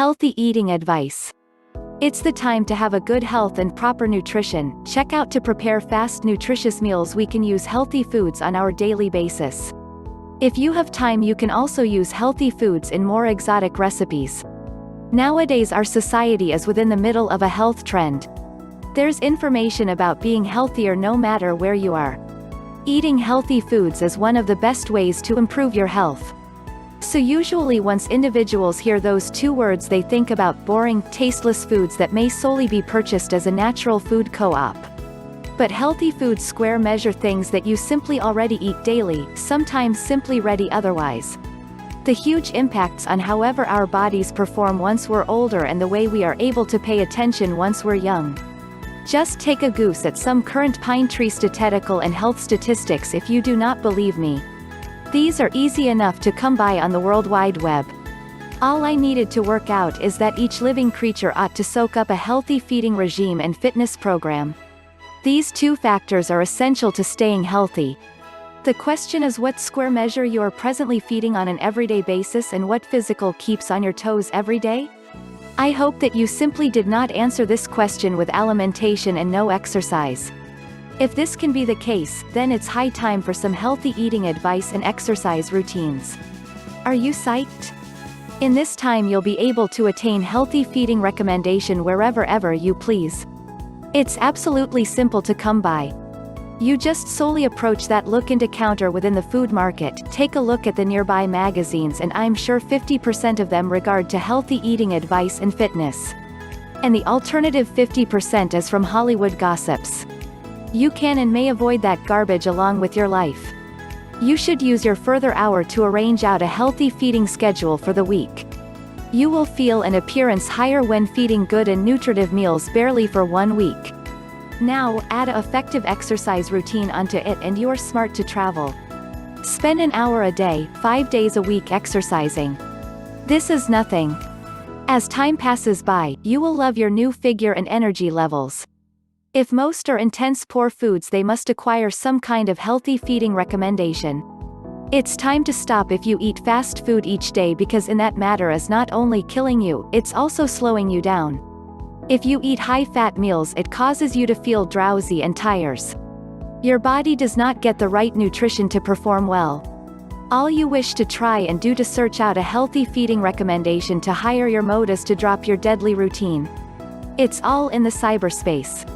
Healthy eating advice. It's the time to have a good health and proper nutrition. Check out to prepare fast nutritious meals. We can use healthy foods on our daily basis. If you have time, you can also use healthy foods in more exotic recipes. Nowadays our society is within the middle of a health trend. There's information about being healthier no matter where you are. Eating healthy foods is one of the best ways to improve your health. So usually once individuals hear those two words, they think about boring, tasteless foods that may solely be purchased as a natural food co-op. But healthy foods square measure things that you simply already eat daily, sometimes simply ready otherwise. The huge impacts on however our bodies perform once we're older and the way we are able to pay attention once we're young. Just take a goose at some current pine tree statistical and health statistics if you do not believe me. These are easy enough to come by on the World Wide Web. All I needed to work out is that each living creature ought to soak up a healthy feeding regime and fitness program. These two factors are essential to staying healthy. The question is what square measure you are presently feeding on an everyday basis and what physical keeps on your toes every day? I hope that you simply did not answer this question with alimentation and no exercise. If this can be the case, then it's high time for some healthy eating advice and exercise routines. Are you psyched? In this time you'll be able to attain healthy feeding recommendation wherever you please. It's absolutely simple to come by. You just solely approach that look into counter within the food market, take a look at the nearby magazines, and I'm sure 50% of them regard to healthy eating advice and fitness. And the alternative 50% is from Hollywood gossips. You can and may avoid that garbage along with your life. You should use your further hour to arrange out a healthy feeding schedule for the week. You will feel an appearance higher when feeding good and nutritive meals barely for 1 week. Now, add an effective exercise routine onto it and you're smart to travel. Spend an hour a day, 5 days a week exercising. This is nothing. As time passes by, you will love your new figure and energy levels. If most are intense poor foods, they must acquire some kind of healthy feeding recommendation. It's time to stop if you eat fast food each day, because in that matter is not only killing you, it's also slowing you down. If you eat high-fat meals, it causes you to feel drowsy and tires. Your body does not get the right nutrition to perform well. All you wish to try and do to search out a healthy feeding recommendation to higher your mode is to drop your deadly routine. It's all in the cyberspace.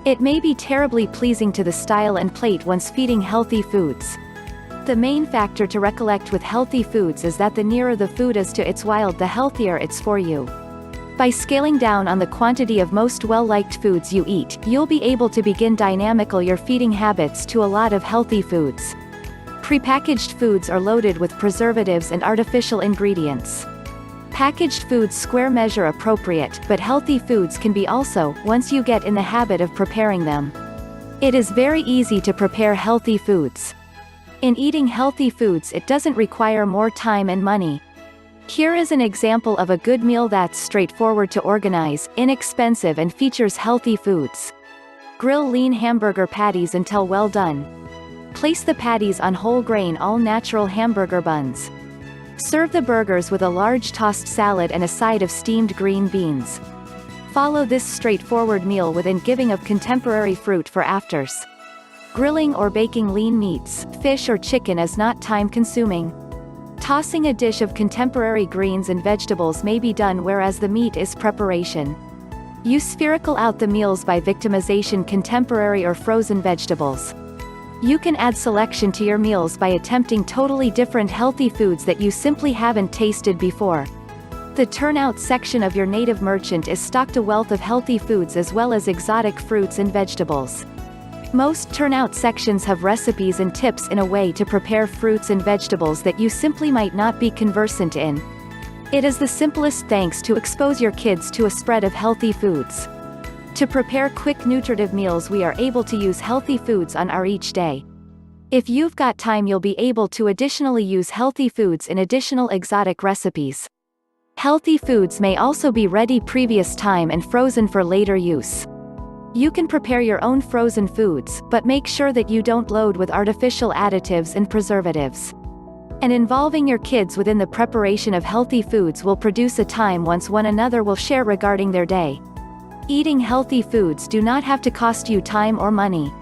It may be terribly pleasing to the style and plate once feeding healthy foods. The main factor to recollect with healthy foods is that the nearer the food is to its wild, the healthier it's for you. By scaling down on the quantity of most well-liked foods you eat, you'll be able to begin dynamical your feeding habits to a lot of healthy foods. Prepackaged foods are loaded with preservatives and artificial ingredients. Packaged foods square measure appropriate, but healthy foods can be also, once you get in the habit of preparing them. It is very easy to prepare healthy foods. In eating healthy foods, it doesn't require more time and money. Here is an example of a good meal that's straightforward to organize, inexpensive, and features healthy foods. Grill lean hamburger patties until well done. Place the patties on whole grain all-natural hamburger buns. Serve the burgers with a large tossed salad and a side of steamed green beans. Follow this straightforward meal within giving of contemporary fruit for afters. Grilling or baking lean meats, fish or chicken is not time-consuming. Tossing a dish of contemporary greens and vegetables may be done, whereas the meat is preparation. You spherical out the meals by victimization contemporary or frozen vegetables. You can add selection to your meals by attempting totally different healthy foods that you simply haven't tasted before. The turnout section of your native merchant is stocked a wealth of healthy foods as well as exotic fruits and vegetables. Most turnout sections have recipes and tips in a way to prepare fruits and vegetables that you simply might not be conversant in. It is the simplest thanks to expose your kids to a spread of healthy foods. To prepare quick nutritive meals, we are able to use healthy foods on our each day. If you've got time, you'll be able to additionally use healthy foods in additional exotic recipes. Healthy foods may also be ready previous time and frozen for later use. You can prepare your own frozen foods, but make sure that you don't load with artificial additives and preservatives. And involving your kids within the preparation of healthy foods will produce a time once one another will share regarding their day. Eating healthy foods do not have to cost you time or money.